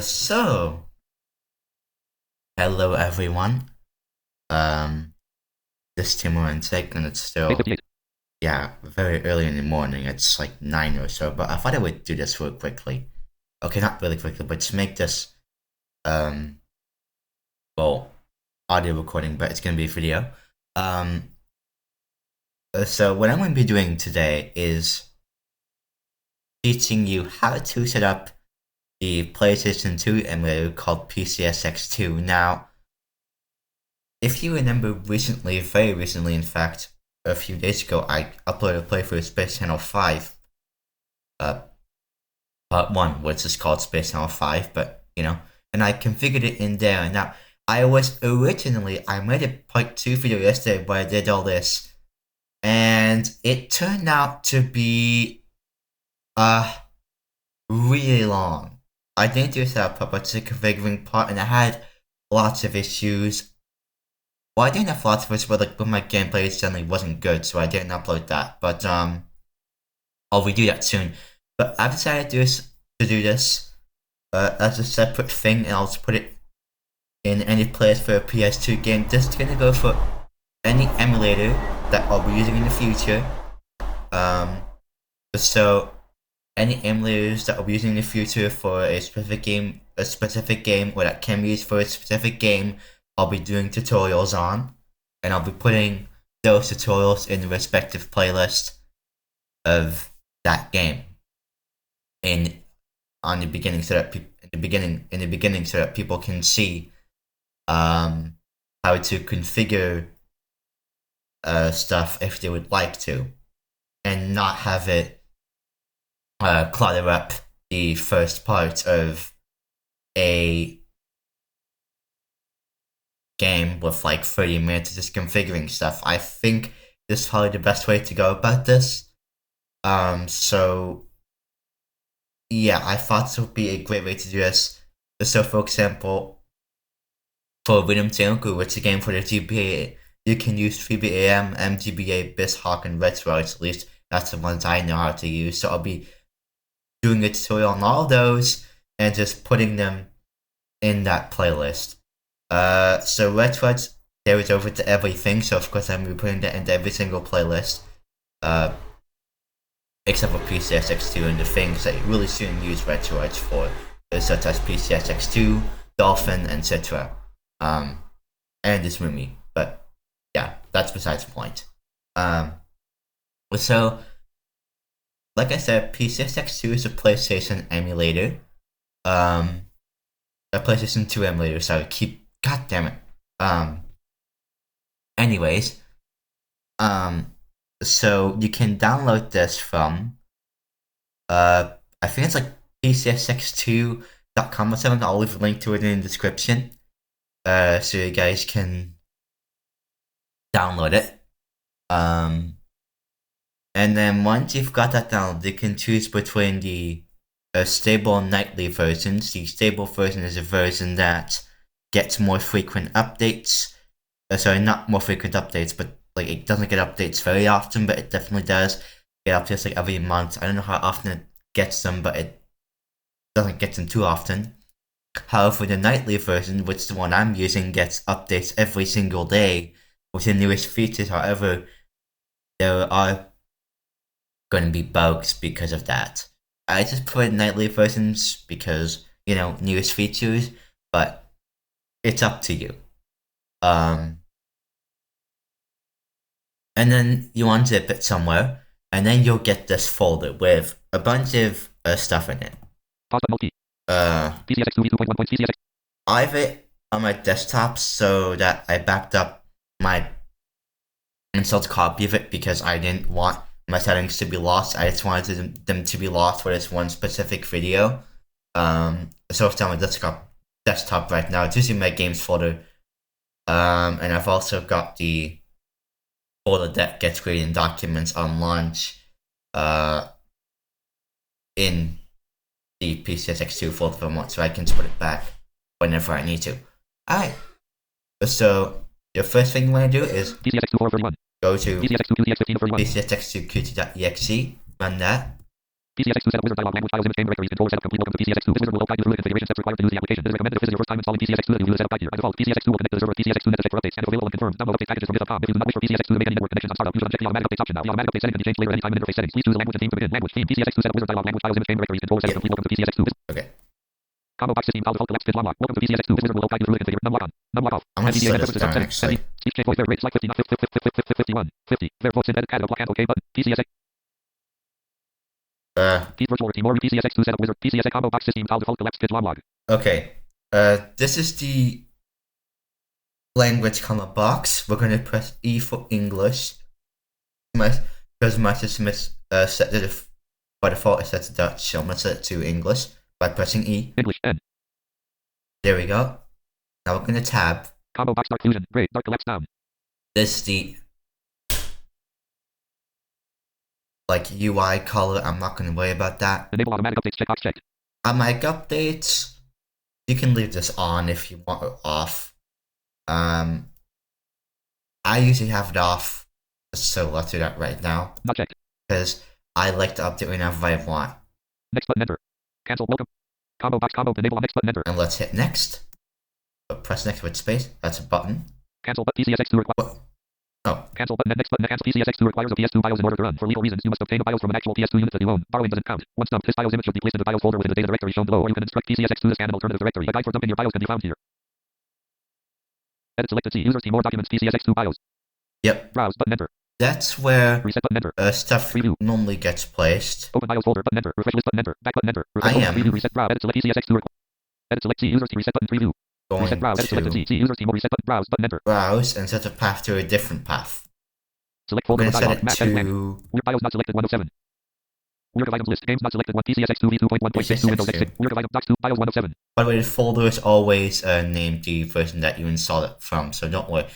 So, hello everyone. Um, this is Timor-ensinck, and it's still, yeah, very early in the morning. It's like 9 or so, but I thought I would do this real quickly. Okay, not really quickly, but to make this, um, well, audio recording, but it's gonna be a video. Um, so what I'm gonna be doing today is teaching you how to set up the PlayStation 2 emulator called pcsx2. Now, if you remember recently, very recently in fact, a few days ago, I uploaded a playthrough of Space Channel 5, uh, part 1, which is called Space Channel 5, but, and I configured it in there. Now, I made a part 2 video yesterday where I did all this, and it turned out to be, really long. I didn't do that part, but it's a configuring part, and I had lots of issues. Well, I didn't have lots of issues, but my gameplay suddenly wasn't good, so I didn't upload that. But I'll redo that soon. But I've decided to do this as a separate thing, and I'll just put it in any place for a PS2 game. This is gonna go for any emulator that I'll be using in the future. Um, so any emulators that I'll be using in the future for a specific game, or that can be used for a specific game, I'll be doing tutorials on, and I'll be putting those tutorials in the respective playlist of that game in on the beginning, so that so that people can see how to configure stuff if they would like to, and not have it clutter up the first part of a game with like 30 minutes of just configuring stuff. I think this is probably the best way to go about this. So yeah, I thought this would be a great way to do this. So for example, for windos, which is a game for the GBA, you can use 3BAM, MGBA, BizHawk, and Retroarch. At least that's the ones I know how to use. So I'll be doing a tutorial on all those and just putting them in that playlist. So Retroarch carries over to everything, so of course I'm going to be putting that into every single playlist. Except for pcsx2 and the things that you really shouldn't use Retroarch for, such as pcsx2, Dolphin, etc. And this movie. But yeah, that's besides the point. So, like I said, pcsx2 is a PlayStation emulator. A PlayStation 2 emulator, sorry, god damn it. Anyways, so you can download this from, I think it's like pcsx2.com or something. I'll leave a link to it in the description, so you guys can download it. And then once you've got that downloaded, you can choose between the stable and nightly versions. The stable version is a version that gets more frequent updates. Sorry, not more frequent updates, but like it doesn't get updates very often, but it definitely does get updates like every month. I don't know how often it gets them, but it doesn't get them too often. However, the nightly version, which is the one I'm using, gets updates every single day with the newest features. However, there are going to be bugs because of that. I just put nightly versions because, newest features, but it's up to you. And then you unzip it somewhere, and then you'll get this folder with a bunch of stuff in it. I have it on my desktop so that I backed up my installed copy of it because I didn't want my settings to be lost. I just wanted them to be lost for this one specific video. So it's on my desktop right now. It's using my games folder. And I've also got the folder that gets created in documents on launch, in the pcsx2 folder if I want, so I can just put it back whenever I need to. Alright. So the first thing you want to do is go to pcsx2qt.exe, run that. pcsx2 setup wizard dialog language files image game directories controller setup complete. Welcome to pcsx2. This wizard will help guide you through the configuration steps required to use the application. It is recommended if this is your first time installing pcsx2 that you use the setup guide here. By default, pcsx2 will connect to the server of pcsx2 net to check for updates and available and confirmed. Download update packages from github.com. If you do not wish for pcsx2 to make any network connections on startup, you should uncheck the automatic updates option. Now, the automatic update setting can be changed later anytime in interface settings. Please choose the language and theme to begin. Language theme pcsx2 setup wizard dialog language files image game directories controller setup complete. Welcome to pcsx2. Okay. Combo box system file default collapse fifth lock. Welcome to pcsx2. This wizard will help guide you through the configuration. Num lock on. Num lock off. I'm gonna slow this down actually. Speech change voice rate select 50 not 51 50. Therefore embedded catalog block and OK button. pcsx virtual Timor pcsx2 setup wizard pcsx combo box system file default collapse fifth log. Okay. This is the language comma box. We're gonna press E for English. Because my system is set to by default it's set to Dutch, so I'm gonna set it to English by pressing E. English N. There we go. Now we're gonna tab. Combo box dark fusion gray dark collapse down. This is the like UI color. I'm not gonna worry about that. Enable automatic updates checkbox checked. Automatic updates. You can leave this on if you want it off. I usually have it off, so let's do that right now. Not checked. Because I like to update whenever I want. Next button enter. Cancel welcome. Combo box combo enable next button enter. And let's hit next. But press next with space. That's a button. Cancel button pcsx2 requires. Oh. Cancel button next button cancel pcsx2 requires a PS2 BIOS in order to run. For legal reasons, you must obtain a BIOS from an actual PS2 unit that you own. Borrowing doesn't count. Once dumped, this BIOS image should be placed in the BIOS folder within the data directory shown below, or you can instruct pcsx2 to scan an alternative directory. A guide for dumping your BIOS can be found here. Edit selected C. Users Timor documents pcsx2 BIOS. Yep. Browse button enter. That's where reset button enter. Stuff preview normally gets placed. Open BIOS folder button enter. Refresh list button enter. Back button enter. I am preview reset browse. Edit select pcsx2 edit select C. Users reset button preview. Going reset browse. Edit selected C. Users Timor reset button browse button enter. Browse and set a path to a different path. Select folder dialog. Map to Weird BIOS not selected 107. Weird of items list. Games not selected 1. pcsx2 v2.1.62 Windows X6. Weird of items docs 2 BIOS 107. By the way, the folder is always named the version that you install it from, so don't worry.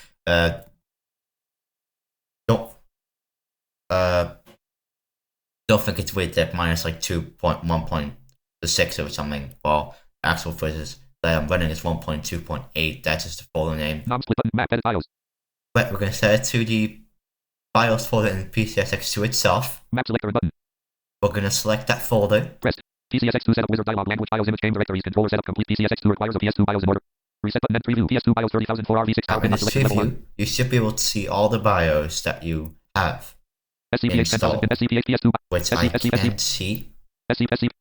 Don't think it's weird that mine is like 2.1.6 or something. Well, actual versions that I'm running is 1.2.8. That's just the folder name. Non-split button map edit BIOS. But we're gonna set it to the BIOS folder in pcsx2 itself. Map selector button. We're gonna select that folder. Pressed. pcsx2 setup wizard dialog language BIOS image game directories controller setup complete. pcsx2 requires a PS2 BIOS in order. Reset button and preview. PS2 BIOS 30004 RV6 Now in this preview, you should be able to see all the BIOS that you have installed, which I can't see.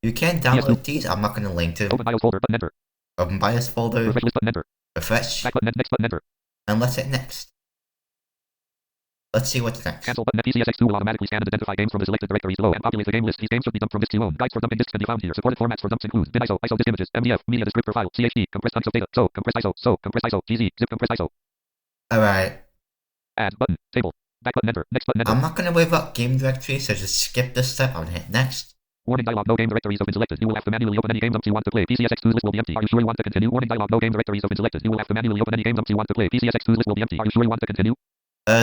You can download these. I'm not gonna link to. Open BIOS folder button enter. Open BIOS folder. Refresh list button enter. Refresh. Back button next button enter. And let's hit next. Let's see what's next. Cancel button. pcsx2 will automatically scan and identify games from the selected directories below and populate the game list. These games should be dumped from disks you own. Guides for dumping disks can be found here. Supported formats for dumps include bin ISO, ISO disk images, MDF, media descriptor file, CHD, compressed chunks of data, compressed ISO, GZ, zip compressed ISO. Alright. Add button, table, back button enter, next button enter. I'm not gonna worry about game directories, so just skip this step. I'm gonna hit next. Warning dialog, no game directories have been selected. You will have to manually open any game dumps you want to play. pcsx2's list will be empty. Are you sure you want to continue? Warning dialog, no game directories have been selected. You will have to manually open any game dumps you want to play. pcsx2's list will be empty. Are you sure you want to continue?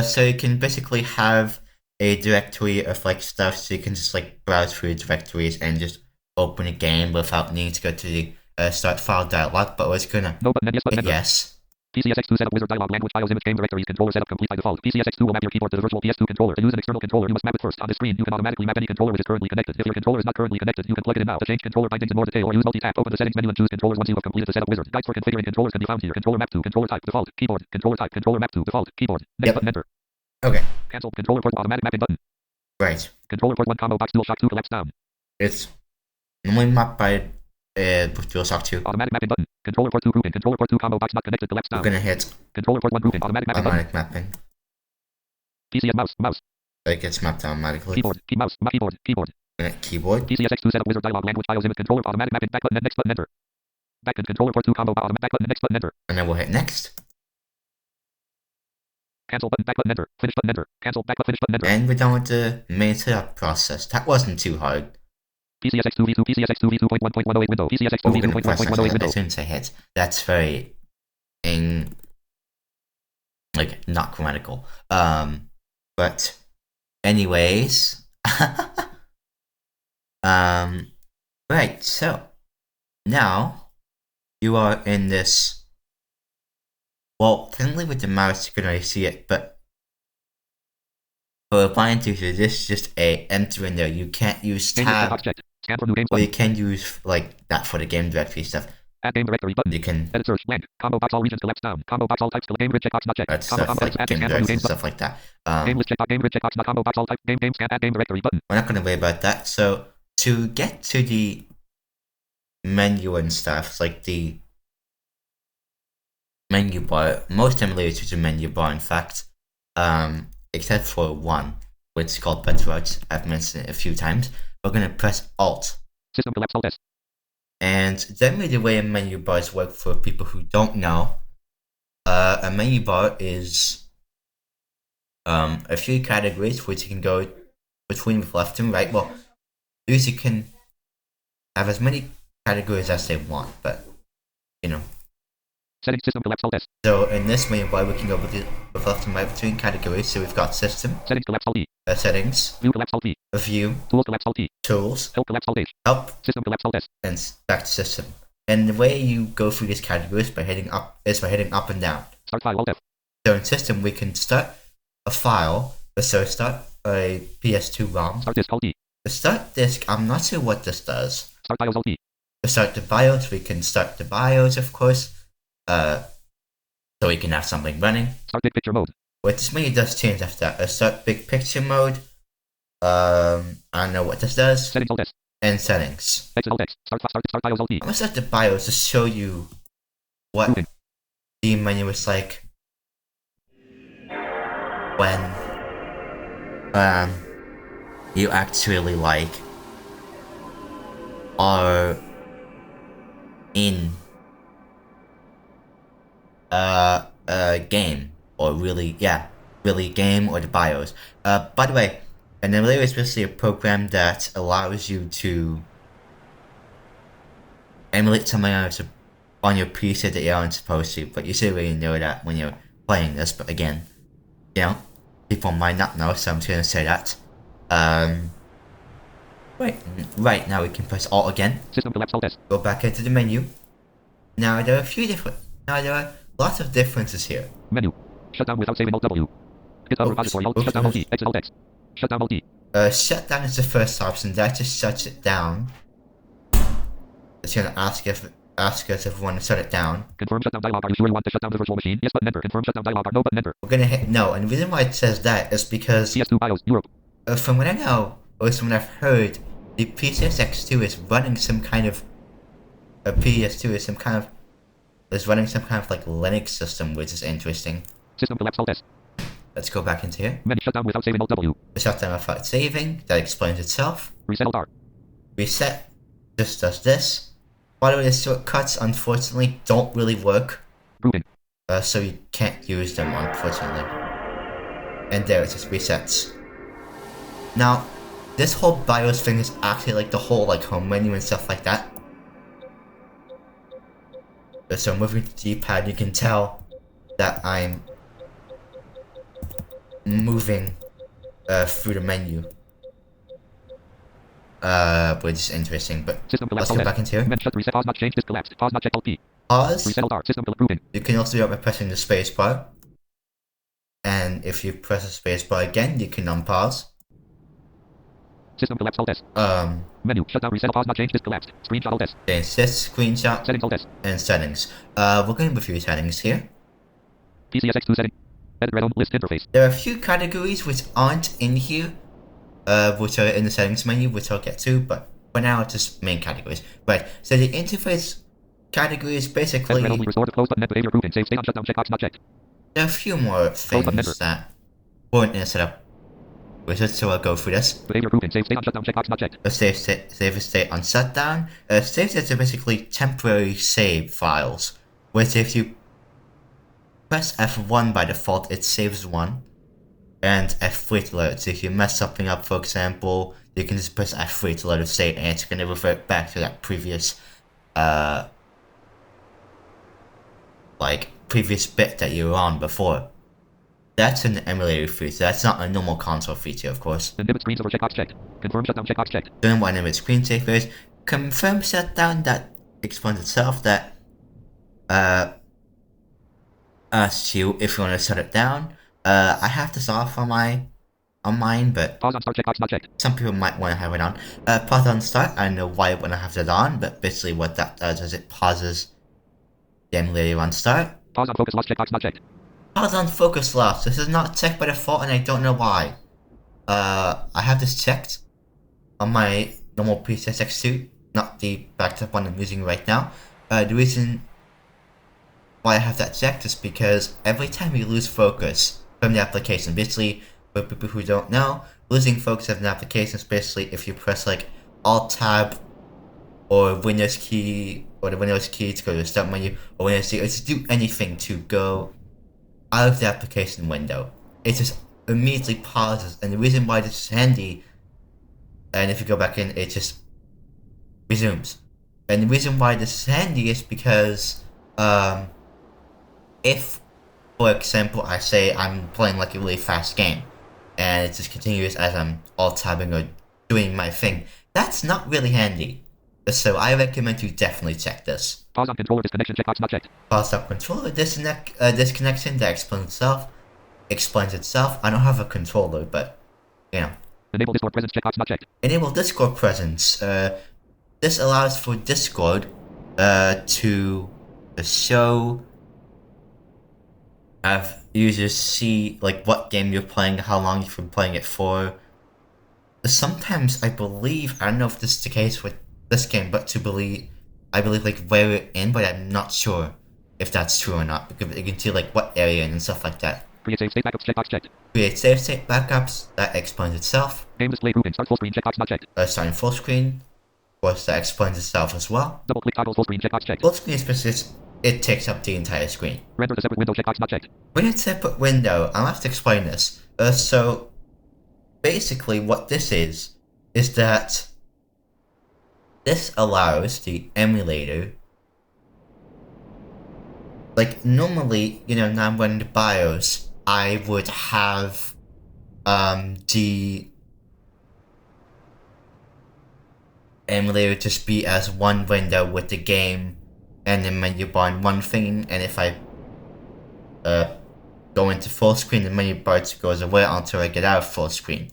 So you can basically have a directory of like stuff, so you can just like browse through directories and just open a game without needing to go to the start file dialog. But we're just gonna no button, yes button, yes. pcsx2 setup wizard dialog language BIOS image game directories controller setup complete by default. pcsx2 will map your keyboard to the virtual PS2 controller. To use an external controller, you must map it first. On the screen, you can automatically map any controller which is currently connected. If your controller is not currently connected, you can plug it in now. To change controller bindings in more detail or use multi-tap, open the settings menu and choose controllers once you have completed the setup wizard. Guides for configuring controllers can be found here. Controller map to, controller type, default, keyboard, controller type, controller map to, default, keyboard. Next button enter. Okay. Cancel controller port automatic mapping button. Right. Controller port 1 combo box DualShock 2 collapse down. It's normally mapped by DualShock 2. Automatic mapping button. Controller port 2 grouping. Controller port 2 combo box not connected collapse down. We're gonna hit controller port 1 grouping. Automatic mapping mapping. PCS mouse. It gets mapped automatically. Keyboard. Keyboard. Keyboard. pcsx2 setup wizard dialog language BIOS image controller automatic mapping back button next button enter. Back and controller port 2 combo automatic back button next button enter. And then we'll hit next. Cancel button back button enter. Finish button enter. Cancel back button finish button enter. And we're done with the main setup process. That wasn't too hard. pcsx2 v2 pcsx2 v2.1.108 window. pcsx2 v2.1.108 window. As soon as I hit, that's very not grammatical. But anyways, right. So now you are in this. Well, technically with the mouse you can only see it, but For a blind user, this is just a empty window. You can't use tab, Scan for new games or you button. can use like that for the game directory stuff. Add game directory button. You can Edit search blank. Combo box all regions collapse down. Combo box all types game grid checkbox not checked. add Combo stuff like add game scan for new directory and games stuff like that. game list checkbox game grid checkbox not combo box all type game scan add game directory button. We're not going to worry about that. So to get to the menu and stuff, like the menu bar, most emulators use a menu bar, in fact, except for one, which is called Butterouts. I've mentioned it a few times. We're going to press Alt. System collapse alt S. And generally the way menu bars work, for people who don't know, a menu bar is a few categories which you can go between with left and right. Well, users can have as many categories as they want, but you know. Settings system collapse alt S. So in this menu bar, we can go with left and right between categories. So we've got system, settings collapse alt E, settings, view collapse alt V, view, tools collapse alt T, tools, help collapse alt H, help, system collapse alt S, and back to system. And the way you go through these categories by hitting up and down. Start file alt F. So in system, we can start a file. So start a PS2 ROM. Start disk alt D. The start disk, I'm not sure what this does. Start BIOS alt D. To start the BIOS, we can start the BIOS, of course. So we can have something running. Start big picture mode. What this menu does change after that. Start big picture mode. I don't know what this does. Settings alt S. And settings. Exit alt X. Start BIOS alt D. I'm gonna start the BIOS to show you what Moving. the menu is like when you actually like are in a game, or really game, or the BIOS. By the way, an emulator is basically a program that allows you to emulate something on your PC that you aren't supposed to, but you should really know that when you're playing this. But again, you know, people might not know, so I'm just gonna say that. Right now we can press Alt again. System collapse alt S. Go back into the menu. Now there are lots of differences here. Menu. Shutdown without saving alt W. GitHub repository alt shutdown alt E. Exit alt X. Shutdown alt E. Shutdown is the first option. That just shuts it down. It's gonna ask us if we want to shut it down. Confirm shutdown dialog. Are you sure you want to shut down the virtual machine? Yes button enter. Confirm shutdown dialog. No button enter. We're gonna hit no, and the reason why it says that is because PS2 BIOS Europe. From what I know, or from what I've heard, the pcsx2 is running some kind of running some kind of like Linux system, which is interesting. System collapse alt S. Let's go back into here. Menu shutdown without saving alt W. The shutdown without saving, that explains itself. Reset alt R. Reset just does this. By the way, the shortcuts unfortunately don't really work. Grouping. So you can't use them, unfortunately. And there it just resets. Now, this whole BIOS thing is actually like the whole like home menu and stuff like that. So moving to the D-pad, you can tell that I'm moving through the menu. Which is interesting, but let's go back into here. Reset pause not change this collapsed. Pause not check alt P. Pause. Reset alt R. System grouping. You can also do it by pressing the space bar. And if you press the space bar again, you can unpause. System collapse alt S. Menu shutdown reset pause not change this collapsed. Screenshot alt S. There's this screenshot. Settings alt S. And settings. We're going to review settings here. pcsx2 setting. Edit red list interface. There are a few categories which aren't in here, which are in the settings menu, which I'll get to, but for now it's just main categories. Right, so the interface category is basically... Edit red only restore to close button net behavior grouping. Save state on shutdown checkbox not checked. There are a few more things that weren't in the setup wizard, so I'll go through this. Behavior grouping. Save state on shutdown checkbox not checked. Save state on shutdown. Save states are basically temporary save files, which if you press F1 by default, it saves one, and F3 to let it. So if you mess something up, for example, you can just press F3 to let it save, and it's going to revert back to that previous previous bit that you were on before. That's an emulator feature. That's not a normal console feature, of course. Inhibit screens over checkbox checked. Confirm shutdown checkbox checked. Don't want to inhibit screensaver is. Confirm shutdown, that explains itself. That asks you if you want to shut it down. I have this off on my on mine, but Pause on start checkbox not checked. some people might want to have it on. Pause on start, I don't know why you want to have that on, but basically what that does is it pauses the emulator on start. Pause on focus loss checkbox not checked. Pause on focus loss. This is not checked by default, and I don't know why. I have this checked on my normal pcsx2, not the backed up one I'm using right now. The reason why I have that checked is because every time you lose focus from the application, basically, for people who don't know, losing focus of an application is basically if you press like Alt Tab or Windows key or the Windows key to go to the start menu, or Windows key, or to do anything to go out of the application window. It just immediately pauses, and the reason why this is handy, and if you go back in, it just resumes. And the reason why this is handy is because if, for example, I say I'm playing like a really fast game, and it just continues as I'm alt-tabbing or doing my thing, that's not really handy. So I recommend you definitely check this. Pause on controller disconnection checkbox not checked. Pause on controller disconnection, that explains itself. I don't have a controller, but, you know. Enable Discord presence checkbox not checked. Enable Discord presence. This allows for Discord to show, have users see like what game you're playing, how long you've been playing it for. Sometimes I believe, I don't know if this is the case with this game, but I believe like where we're in, but I'm not sure if that's true or not, because you can see like what area and stuff like that. Create save state backups checkbox checked. Create save state backups, that explains itself. Game display grouping start full screen checkbox not checked. Starting full screen, of course that explains itself as well. Double click toggle full screen checkbox checked. Full screen is specific, it takes up the entire screen. Render a separate window checkbox not checked. When it's a separate window, I'll have to explain this. So basically what this is that this allows the emulator, like normally, you know, now I'm running the BIOS, I would have the emulator just be as one window with the game and the menu bar in one thing, and if I go into full screen, the menu bar goes away until I get out of full screen.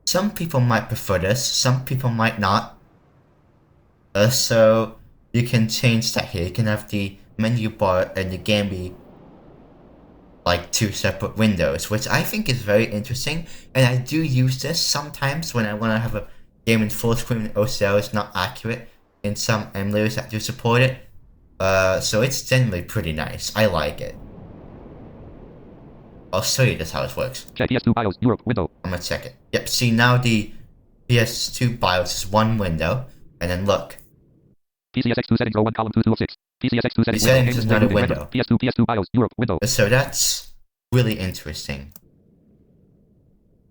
Some people might prefer this, some people might not. So you can change that here. You can have the menu bar and the game be like two separate windows, which I think is very interesting, and I do use this sometimes when I want to have a game in full screen and OCR is not accurate in some emulators that do support it. So it's generally pretty nice. I like it. I'll show you this how it works. Check PS2 BIOS Europe window. I'm gonna check it. Yep, see now the PS2 BIOS is one window, and then look. pcsx2 settings 01 column 2 of 6. pcsx2 settings Settings is not a window. PS2 BIOS Europe window. So that's really interesting.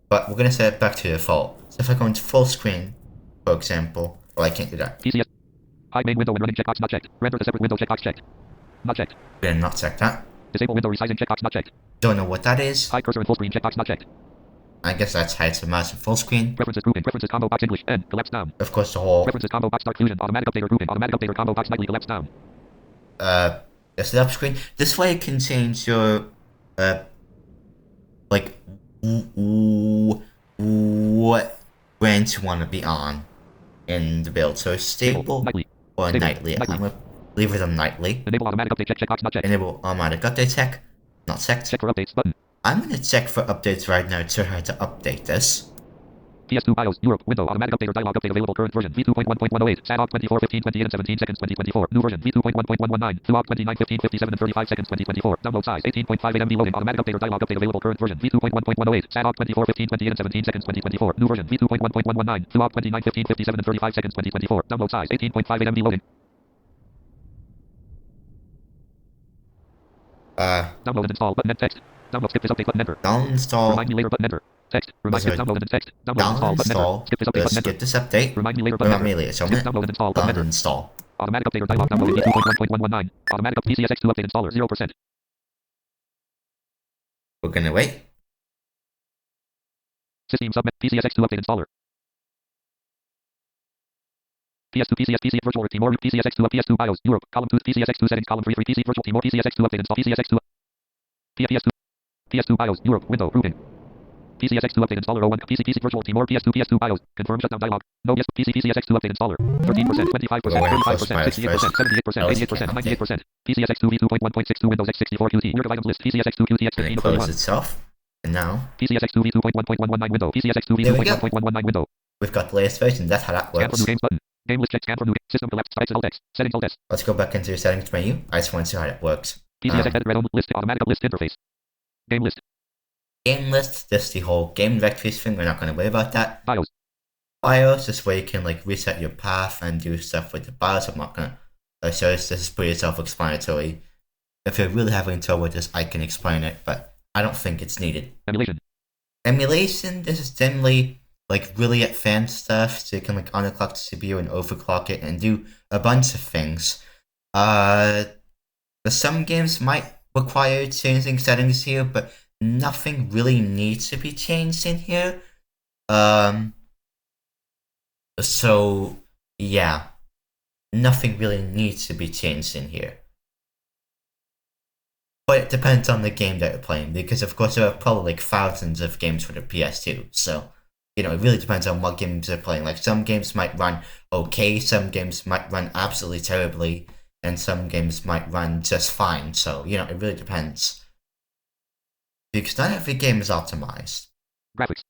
But we're gonna set it back to default. So if I go into full screen, for example, well I can't do that. PCS hide main window when running checkbox not checked. Render a separate window checkbox checked. Not checked. We're gonna not check that. Disable window resizing checkbox not checked. Don't know what that is. Hide cursor in full screen checkbox not checked. I guess that's hides the mouse in full screen. Preferences grouping. Preferences combo box English N collapse down. Of course the whole Preferences combo box start fusion automatic updater grouping automatic updater combo box nightly collapse down. the setup screen. This way you can change your like what range you want to be on in the build. So stable or nightly. I'm gonna leave it on nightly. Enable automatic update check box not checked. Enable automatic update check. Not checked. Check for updates button. I'm gonna check for updates right now to how to update this. PS2 BIOS Europe window automatic updater dialog update available current version v2.1.108 SADOG 24:15:28 and 17 seconds 2024 new version v2.1.119 throughout 29:15:57 and 35 seconds 2024 download size 18.5 MB loading automatic updater dialog update available current version v2.1.108 SADOG 24:15:28 and 17 seconds 2024 new version v2.1.119 throughout 29:15:57 and 35 seconds 2024 download size 18.5 MB loading. Download and install button and text. Download skip this update button enter. Download. Remind me later button enter. Text. Remind me download and text. Download and install button enter. Skip this update button enter. Skip this update. Remind me later button enter. So skip download and install button enter. Install. Automatic updater dialog downloaded v2.1.119. Automatic pcsx2 update installer 0%. We're gonna wait. System submit pcsx2 update installer. PS2 PC virtual Timor pcsx2 PS2 BIOS Europe column 2 pcsx2 settings column 3 PC virtual Timor pcsx2 update install pcsx2 PS2 BIOS Europe window grouping pcsx2 update installer 01 PC virtual Timor PS2 BIOS. Confirm shutdown dialog. No yes pcsx2 update installer. 13%, 25%, 35%, 68%, 78%, 88%, 98%. pcsx2 v2.1.62 Windows x64 QT. Work of items list. pcsx2 QTX And it 15 closes itself. And now pcsx2 v2.1.119 window. pcsx2 v2.1.119 window. We've got the latest version. That's how that Scan for works. new games button. Game list check. Scan for new system collapse. Sites alt X. Settings alt S. Let's go back into your settings menu. I just want to see how that works. PCSX edit red list automatic list interface. Game list. Game list. This is the whole game directories thing. We're not going to worry about that. BIOS. BIOS is where you can like reset your path and do stuff with the BIOS. I'm not going to show this. This is pretty self-explanatory. If you're really having trouble with this, I can explain it, but I don't think it's needed. Emulation. Emulation. This is generally like really advanced stuff, so you can like underclock the CPU and overclock it and do a bunch of things. Some games might require changing settings here, but nothing really needs to be changed in here. So yeah, nothing really needs to be changed in here. But it depends on the game that you're playing, because of course there are probably like thousands of games for the PS2, so you know, it really depends on what games you're playing. Like some games might run okay, some games might run absolutely terribly, and some games might run just fine. So, you know, it really depends. Because not every game is optimized. Graphics.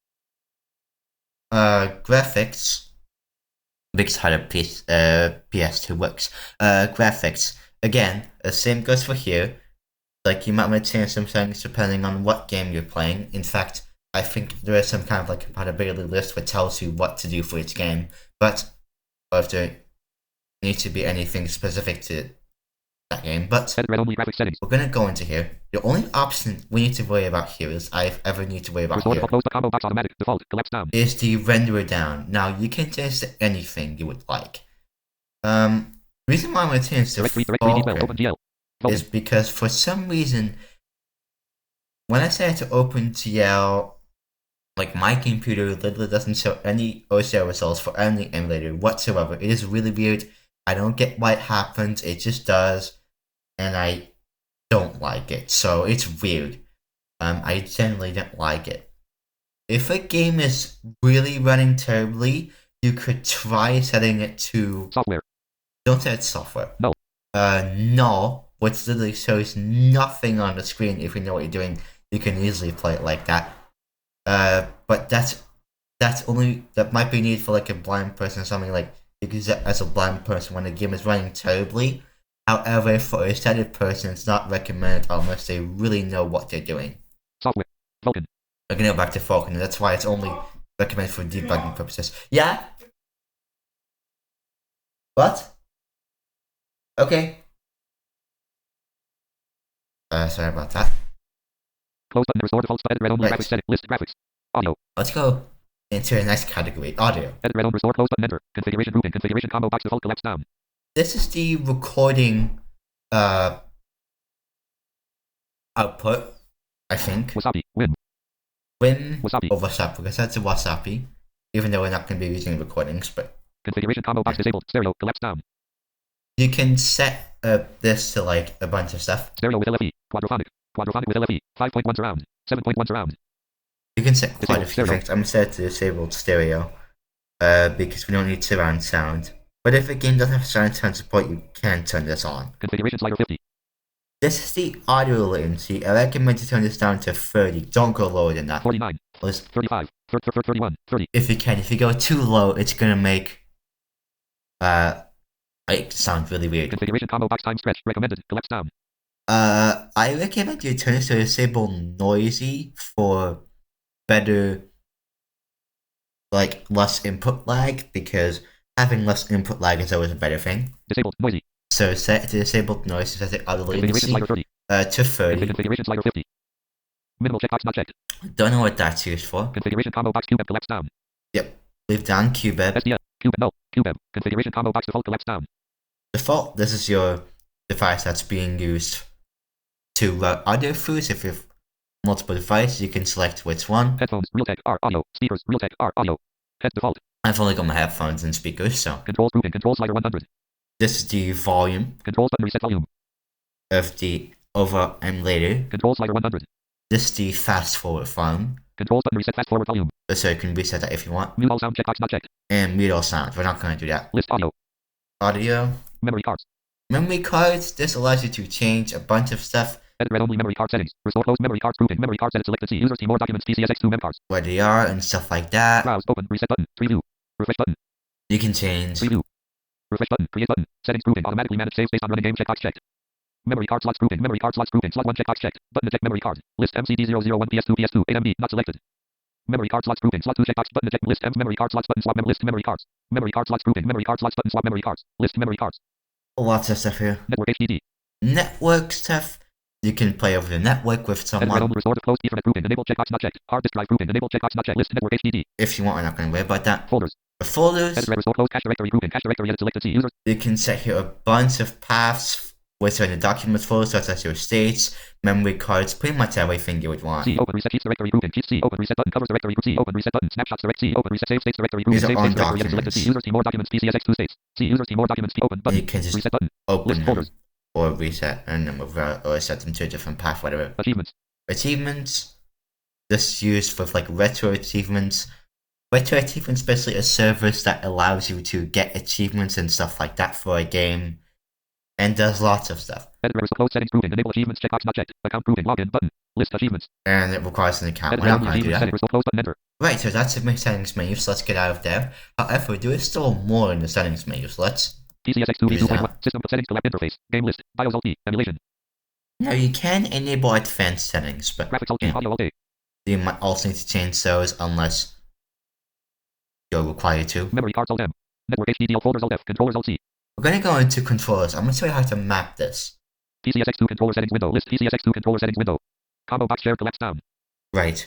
Graphics. Because how the PS2 works. Graphics. Again, the same goes for here. Like, you might want to change some settings depending on what game you're playing. In fact, I think there is some kind of like compatibility list which tells you what to do for each game, but if there needs to be anything specific to that game. But we're gonna go into here. The only option we need to worry about here is need to worry about here is the renderer down. Now you can change to anything you would like. Reason why I'm gonna change to Falcon is because for some reason when I say to OpenGL, like my computer literally doesn't show any OCR results for any emulator whatsoever. It is really weird. I don't get why it happens. It just does, and I don't like it. So it's weird. I generally don't like it. If a game is really running terribly, you could try setting it to software. Don't set it software. No. No, which literally shows nothing on the screen. If you know what you're doing, you can easily play it like that. But that might be needed for like a blind person or something. Like you can use it as a blind person when the game is running terribly. However, for a sighted person, it's not recommended unless they really know what they're doing. Software. Falcon. I'm gonna go back to Falcon, and that's why it's only recommended for debugging purposes. Yeah? What? Okay. Sorry about that. Close button, restore default edit red only graphics setting list graphics. Audio. Let's go into the next category, audio. Edit red on restore close button enter. Configuration grouping, configuration combo box default collapse down. This is the recording output, I think. Wasabi, Win Wasabi. Or Wasabi, because that's a Wasabi. Even though we're not going to be using recordings, but configuration combo box disabled, stereo, collapse down. You can set this to like a bunch of stuff. Stereo with LFE, quadraphonic with LFE, 5.1 surround, 7.1 surround. You can set quite a few things. I'm set to disabled stereo, because we don't need surround sound. But if a game doesn't have surround sound support, you can turn this on. Configuration slider 50. This is the audio latency. I recommend you turn this down to 30. Don't go lower than that. 49, 35, 31, 30. If you can. If you go too low, it's gonna make it sound really weird. Configuration combo box time stretch recommended. Collapse down. I recommend you turn this to disable noisy for better, like less input lag, because having less input lag is always a better thing. Disabled noisy. So set to disabled noise, set the audio latency slider 30. To 30. Configuration slider 50. Minimal checkbox not checked. Don't know what that's used for. Configuration combo box cube collapse down. Yep. Leave down QBEB. SDF, QBEB, no, QBEB. Configuration combo box default collapse down. Default, this is your device that's being used to route audio through. So if you have multiple devices, you can select which one. Headphones, Realtek, R, audio. Speakers, Realtek, R, audio. Head default. I've only got my headphones and speakers, so. Controls grouping, control slider 100. This is the volume. Controls button reset volume. Of the over emulator. Control slider 100. This is the fast forward volume. Controls button reset fast forward volume. So you can reset that if you want. Mute all sound checkbox not checked. And mute all sounds. We're not going to do that. List audio. Audio. Memory cards. Memory cards. This allows you to change a bunch of stuff. Edit read only memory card settings. Restore closed memory cards grouping. Memory cards edit selected. See users Timor documents pcsx2 mem cards. Where they are and stuff like that. Browse open reset button. Preview. Refresh button. You can change. Preview. Refresh button. Create button. Settings grouping. Automatically manage saves based on running game checkbox checked. Memory card slots grouping. Memory card slots grouping. Slot 1 checkbox checked. Button to check memory card. List MCD001 PS2 PS2 AMD not selected. Memory card slots grouping. Slot 2 checkbox button to check list M memory card slots button swap list memory cards. Memory card slots grouping. Memory card slots button swap memory cards. List memory cards. Lots of stuff here. Network HDD. Network stuff. You can play over the network with someone. Restore to closed Ethernet grouping. Enable checkbox not checked. Hard disk drive grouping. Enable checkbox not checked. List network HDD. If you want, we're not going to worry about that. Folders. The folders. Edit restore closed cache directory grouping. Cache directory edit selected. See users. You can set here a bunch of paths within the documents folder, such as your states, memory cards, pretty much everything you would want. C open reset sheets directory grouping. Sheets C open reset button covers directory group. C open reset button snapshots direct. C open reset save states directory grouping. These are Save on states directory edit selected. See users Timor documents pcsx2 states. See users Timor documents open button. You can just reset button. Open list them folders. Or reset and then or set them to a different path, whatever. Achievements. Achievements. This is used for like retro achievements. Retro achievements basically a service that allows you to get achievements and stuff like that for a game. And does lots of stuff. Edit restore closed settings grouping. Enable achievements checkbox not checked. Account grouping login button. List achievements. And it requires an account. Edit We're not going to do that. setting, restore closed button enter. Right, so that's the settings menu, so let's get out of there. However, there is still more in the settings menu, so let's pcsx2 v2.1 system settings collab interface. Game list. BIOS Alt E. Emulation. Now you can enable advanced settings, but graphics Alt E. Audio Alt A. You might also need to change those unless you're required to. Memory cards Alt M. Network HDD Alt folders Alt F. Controllers Alt C. We're going to go into controllers. I'm going to show you how to map this. pcsx2 controller settings window. List pcsx2 controller settings window. Combo box share collapse down. Right.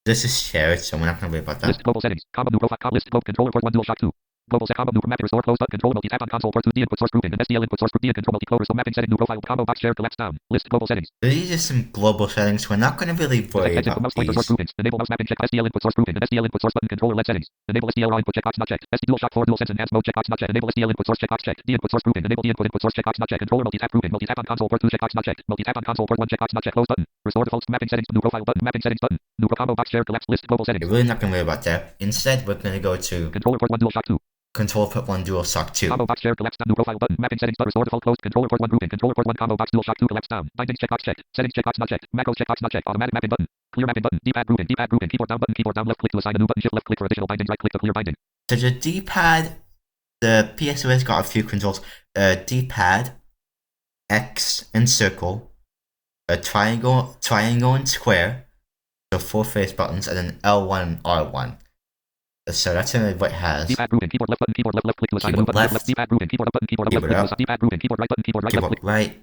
This is shared, so we're not going to worry about that. List global settings. Combo new profile. List globe controller port 1 DualShock 2. Global set combo new mapping restore close button control multi tap on console port 2 D input source grouping and SDL input source group D and control multi close restore mapping setting new profile combo box share collapse down. List global settings. These are some global settings. We're not going to really worry about mouse these. Source groupings. Enable mouse mapping check SDL input source grouping and SDL input source button controller LED settings. Enable SDL raw input checkbox not checked. SD DualShock 4 DualSense enhanced mode checkbox not checked. Enable SDL input source checkbox checked. D input source grouping. Enable D input source checkbox not checked. Controller multi tap grouping. Multi tap on console port 2 checkbox not checked. Multi tap on console port 1 checkbox not checked. Close button. Restore default mapping settings. New profile button. Mapping settings button. New combo box share collapse list global settings. You're really not going to worry about that. Instead, we're going to go to controller port 1 DualShock 2. Controller port 1 DualShock 2. Combo box share collapse down. New profile button. Mapping settings but restore default closed. Controller port 1 grouping. Controller port 1 combo box DualShock 2 collapse down. Bindings checkbox checked. Settings checkbox not checked. Macros checkbox not checked. Automatic mapping button. Clear mapping button. D-pad grouping. D-pad grouping. Keyboard down button. Keyboard down left click to assign a new button. Shift left click for additional bindings. Right click to clear binding. So the D-pad, the PSO has got a few controls. D-pad, X and circle, a triangle and square, so 4 face buttons, and then L1 and R1. So that's what it has. D-pad grouping. Keyboard left button. Keyboard left click to assign a new button. Shift left. D-pad grouping. Keyboard up button. Keyboard up left click to assign. D-pad grouping. Keyboard right button. Keyboard right left click. Right.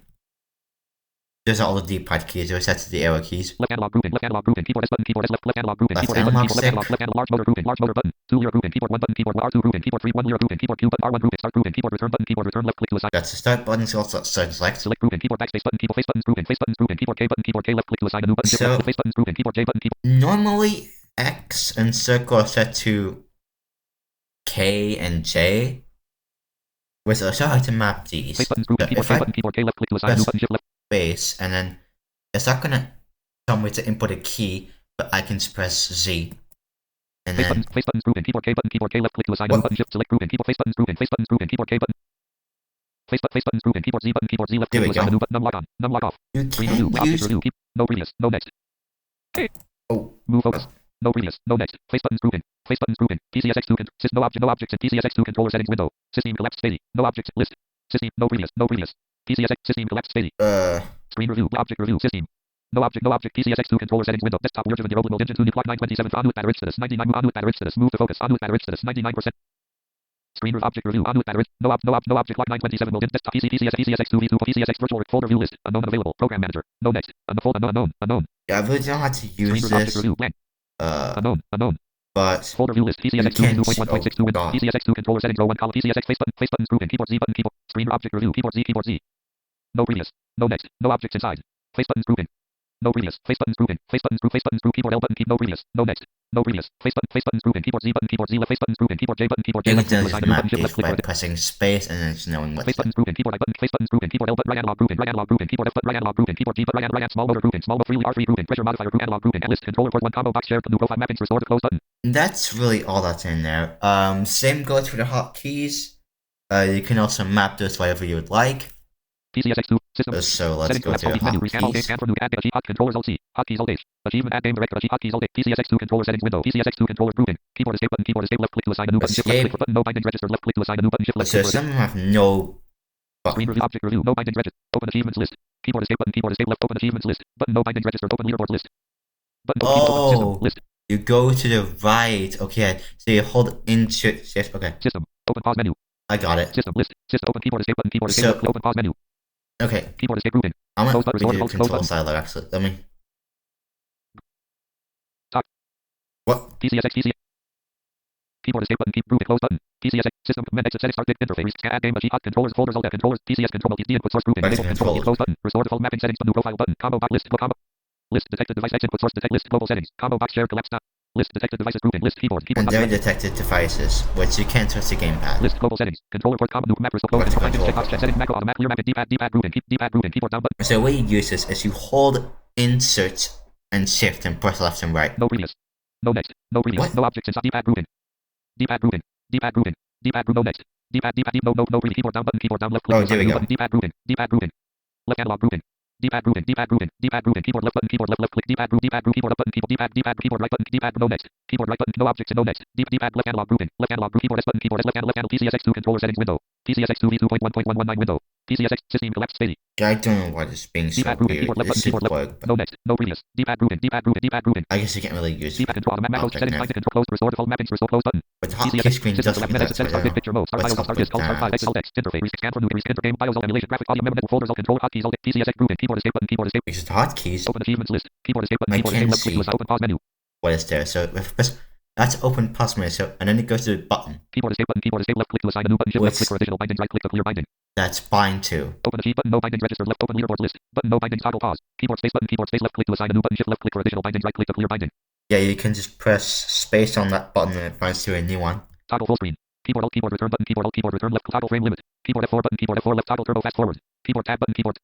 There's all the D-pad keys. There's sets of the arrow keys. Left analog grouping. Left analog grouping. Keyboard S button. Keyboard S left. Left analog grouping. Left Keyboard A button. analog Keyboard left analog. Left analog large motor grouping. Large motor button. 2 lira grouping. Keyboard 1 button. Keyboard R2 grouping. Keyboard 3 1 lira grouping. Keyboard Q button. R1 grouping. Start grouping. Keyboard return button. Keyboard return left click to assign. That's the start button. So also select. Select grouping. Keyboard backspace button. Keyboard face buttons grouping. Face buttons grouping. Keyboard K button. Keyboard K left click to assign a new button. Shift left face buttons grouping. Keyboard J button. Keyboard. Normally X and circle are set to K and J. Wait, so I'll show you how to map these. Face buttons grouping. Keyboard K button. Keyboard K left click to assign a new button. Shift left. Space, and then it's not gonna tell me to input a key, but I can just press Z. And face then buttons grouping. Keyboard K button. Keyboard K left click to assign a new button. Shift select grouping. Keyboard face buttons grouping. Face buttons grouping. Keyboard K button. Face buttons grouping. Keyboard Z button. Keyboard Z left click to assign a new button. Num lock on. Num lock off. you Screen review. can Object use. review. Keep. No previous. No next. Oh, Move focus. No previous. No next. Face buttons grouping. Face buttons grouping. pcsx2 no object. No objects in pcsx2 controller settings window. System collapsed steady. No objects list. System. No previous. No previous. PCSX system collapsed steady. Screen review. Object review. System. No object. No object. PCSX2 controller settings window. Desktop version of the Roble Engine 2 new clock 927 on with battery status 99 on with battery status. Move to focus on with battery status 99%. Screen review. Object review on with battery. No object clock 927 will desktop PC PCSX2 v2 PCSX virtual folder view list. Unknown available. Program manager. No next. Unknown. yeah, I really don't know how to use Screen object this. review. Blank. Unknown. But Folder view list. PCSX2 2.1.62 window. PCSX2 controller settings row 1 column. PCSX face buttons grouping. Keyboard Z button. Keyboard. Screen object review. Keyboard Z. No previous. No next. No objects inside. Face buttons grouping. No previous. Face buttons grouping. Face buttons group. Face buttons group. Keyboard L button. Keep no previous. No next. No previous. Face buttons grouping. Keyboard Z button. Keyboard Z left. Face buttons grouping. Keyboard J button. Keyboard J You left. can Click to just assign a new map button. Shift these left click by for pressing space and then just knowing what's face buttons grouping. Keyboard I button. Face buttons grouping. Keyboard L button. Right analog grouping. Right analog grouping. Keyboard F button. Right analog grouping. Keyboard G button. Right small motor grouping. Small motor freely R3 grouping. Pressure modifier group analog grouping. List controller port 1 combo box shared. New profile mappings restore to close button. That's really all that's in there. Same goes for the hotkeys. You can also map those whatever you would like. pcsx2 system. So let's go to the hotkeys. Controllers Alt C. Hotkeys Alt H. Achievement add game director. Hotkeys Alt H. pcsx2 controller settings window. pcsx2 controller grouping. Keyboard escape button. Keyboard escape left click to assign a new button. Shift left click for button. No binding registered. Left click to assign a new button. Shift left click. So some of them have no Screen review object review. No binding registered. Open achievements list. Keyboard escape button. Keyboard escape left. Open achievements list. Button. No binding registered. Open leaderboard list. Button. Oh, system list. You go to the right. Okay, so you hold into shift. Okay. System. Open pause menu. I got it. System list. System open keyboard escape button. Keyboard escape left. Open pause menu. Okay. Keyboard escape grouping. I'm gonna close redo control silo actually. Let me. Top. What? pcsx. Keyboard escape button. Keep grouping. Close button. pcsx system command exit setting start interface. Add game hot controllers folders alt controllers PCS control multi input source grouping. Enable control close button. Restore default mapping settings. New profile button. Combo box list. Combo list detected device X input source detect list global settings. Combo box share collapse stop. List detected devices grouping. List keyboard. And there are detected devices, which you can't touch the gamepad. List global settings. Controller port combo map restore close. Checkbox check setting macro automatic clear map D-pad grouping. Keep D-pad grouping. Keyboard down button. So the way you use this is you hold insert and shift and press left and right. No previous. No next. No previous. What? No objects inside D-pad grouping. D-pad grouping. D-pad grouping. D-pad group no next. D-pad no previous. Keyboard down button. Keyboard down left click. Oh, there we go. Button. D-pad grouping. D-pad grouping. Left analog grouping. D-pad grouping. D-pad grouping. D-pad grouping. Keyboard left button. Keyboard left click. D-pad group. D-pad group. Keyboard up button. Keyboard D-pad keyboard right button. D-pad no next. Keyboard right button. No objects no next. D-pad left analog grouping. Left analog group. Keyboard S button. Keyboard S left analog pcsx2 controller settings window. pcsx2 v2.1.119 window. pcsx system collapse steady. I don't know why this is being so D-pad grouping. weird. Keyboard left button. This should Keyboard work, left. but No next. No previous. D-pad grouping. D-pad grouping. D-pad grouping. I guess you can't really use D-pad control macros settings find control close restore default mappings restore close button. But the hotkey screen does System that. start picture mode. Start files. Start disk. Start file. Exit. Alt X. Interface. Scan for new. Enter game. BIOS. Emulation. Graphic. Audio. Memory. Folders. Controller. Hotkeys. Alt. pcsx grouping. Keyboard escape button. Keyboard escape. Because the hotkeys. Open achievements list. Keyboard escape button. I Keyboard can't left click to open pause menu. What is there? So if I press that's open pause menu. So and then it goes to the button. Keyboard escape button. Keyboard escape left click to assign a new button. Shift left click for additional bindings. Right click to clear binding. That's bind to. Open achieve button. No bindings registered left. Open leaderboard list. Button. No bindings toggle pause. Keyboard space button. Keyboard space left click to assign a new button. Shift left click for additional bindings. Right click to clear binding. Yeah, you can just press space on that button and it binds to a new one. Toggle full screen. Keyboard alt keyboard return button. Keyboard alt keyboard return left. Toggle frame limit. Keyboard F4 button. Keyboard F4 left. Toggle turbo fast forward. Keyboard tab button. Keyboard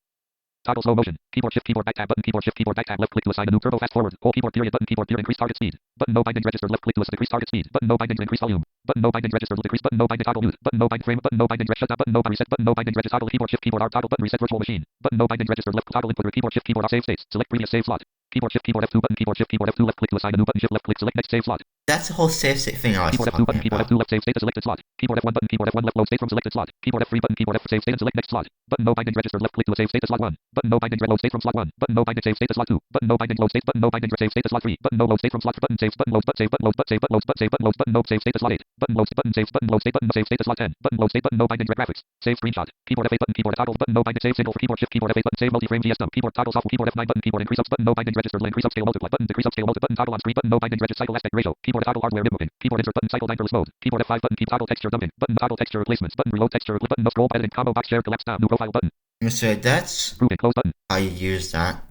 toggle slow motion. Keyboard shift keyboard back tab button. Keyboard shift keyboard back tab left click to assign a new turbo fast forward. Whole keyboard period button. Keyboard period increase target speed. Button no bindings registered left click to decrease target speed. Button no bindings increase volume. Button no bindings registered decrease button no binding toggle mute. Button no binding frame button no bindings shut down button no reset button no bindings register toggle keyboard shift keyboard R toggle button reset virtual machine. Button no bindings registered left toggle input keyboard shift keyboard R save states. Select previous save slot. Keyboard shift keyboard F2 button. Keyboard shift keyboard F2 left click to assign a new button. Shift left click select next save slot. That's the whole save state thing I was Keyboard F2 button. Keyboard about. F2 left save state to selected slot. Keyboard F1 button. Keyboard F1 left load state from selected slot. Keyboard F3 button. Keyboard F save state and select next slot. Button no bindings registered left click to save state to slot 1. Button no bindings load state from slot 1. Button no bindings save state to slot 2. Button no bindings load state. Button no bindings save state to slot 3. Button no load state from slot button saves button loads but save button loads but save button loads but save button loads button no save state to slot 8. Button loads button saves button load state button save state to slot 10. Button load state button no bindings graphics. Save screenshot. Keyboard F8 button. Keyboard toggle button no bindings save signal for keyboard shift keyboard F8 button save multi-frame GS dump. Keyboard toggle software keyboard F9 button. Keyboard increase up button no bindings registered increase upscale multiply button decrease upscale multiply button toggle on screen button no bindings register cycle aspect ratio. Keyboard toggle hardware inputting. Keyboard insert button cycle diverse mode. Keyboard F5 button keep toggle texture dumping. Button toggle texture replacements. Button reload texture button no scroll editing combo box share collapse down new profile button. So that's Grouping close button. how you use that.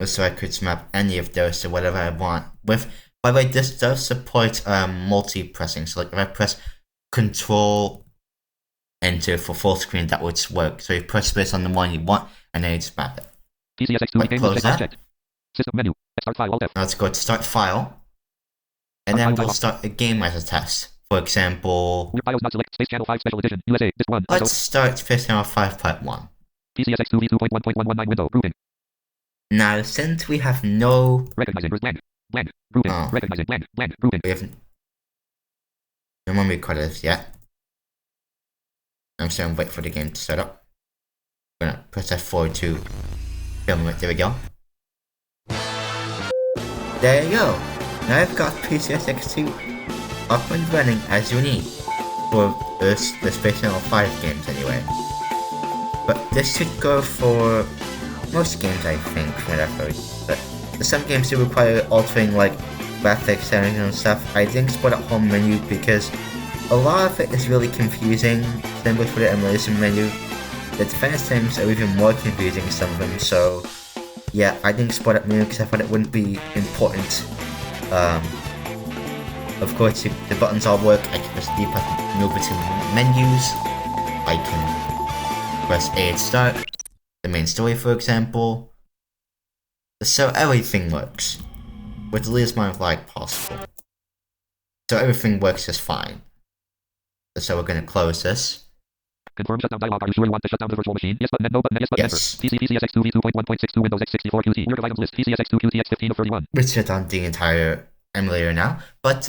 So I could map any of those to whatever I want. With by the way, this does support multi-pressing. So like if I press Control Enter for full screen, that would work. So you press space on the one you want and then you just map it. pcsx2 game close that. checked. System menu. Start file alt F. Now let's go to Start File. And then we'll start a game as a test. For example, BIOS not select Space Channel 5 Special Edition USA Disc 1. let's start Space Channel 5.1. pcsx2 v2.1.119 window grouping. Now since we have no Recognizing blank grouping. Recognizing blank grouping. we haven't recorded this yet. I'm just gonna wait for the game to start up. I'm gonna press F4 to film it. There we go. There you go. Now I've got pcsx2 up and running as you need for the Space Channel 5 games anyway. But this should go for most games I think that I've heard. But some games do require altering like graphics settings and stuff. I didn't export a home menu because a lot of it is really confusing. Same goes for the emulation menu. The defense settings are even more confusing, some of them, so Yeah, I didn't explore that menu because I thought it wouldn't be important. Of course, the buttons all work. I can press D button, move between menus. I can press A to start the main story, for example. So everything works with the least amount of lag possible. So everything works just fine. So we're gonna close this. Confirm shutdown dialog. Are you sure you want to shut down the virtual machine? Yes button, no button, yes button, Yes. enter. PC pcsx2 v2.1.62 Windows x64 QT. Order of items list. pcsx2 qtx15 of 31. Let's shut down the entire emulator now. But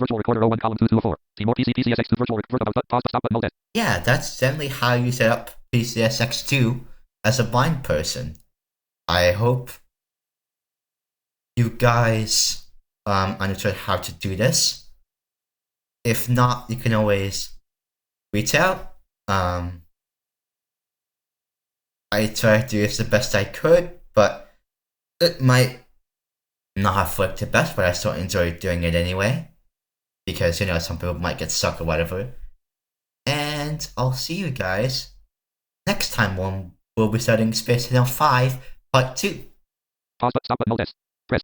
Virtual recorder 01 column 2204. Timor PC pcsx2 virtual pause stop button alt. yeah, that's generally how you set up pcsx2 as a blind person. I hope you guys understood how to do this. If not, you can always reach out. I tried to do this the best I could, but it might not have worked the best, but I still enjoyed doing it anyway. Because, you know, some people might get stuck or whatever. And I'll see you guys next time when we'll be starting Space Channel 5 Part 2. Pause stop button alt.